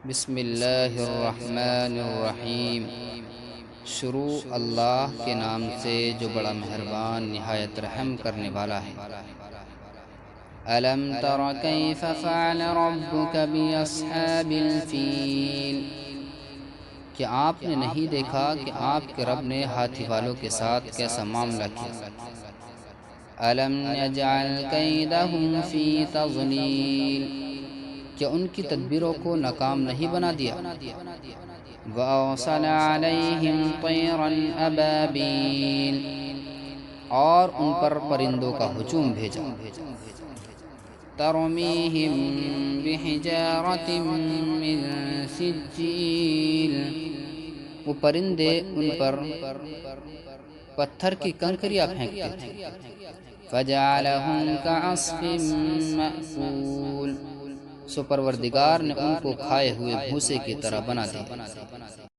بسم اللہ الرحمن الرحیم۔ شروع اللہ کے نام سے جو بڑا مہربان نہایت رحم کرنے والا ہے۔ الم تر کیف فعل ربک باصحاب الفیل، کہ آپ نے نہیں دیکھا کہ آپ کے رب نے ہاتھی والوں کے ساتھ کیسا معاملہ کیا۔ الم یجعل کیدہم فی تضلیل، کہ ان کی تدبیروں کو ناکام نہیں بنا دیا۔ وَأَرْسَلَ عَلَيْهِمْ طَيْرًا أَبَابِيلَ، اور ان پر پرندوں کا ہجوم بھیجا۔ تَرْمِيهِمْ بِحِجَارَةٍ مِّن سِجِّيلٍ، وہ پرندے ان پر پتھر کی کنکریاں پھینکتے تھے۔ فَجَعَلَهُمْ كَعَصْفٍ مَّأْكُولٍ، سو پروردگار نے ان کو کھائے ہوئے بھوسے کی طرح بنا دیا۔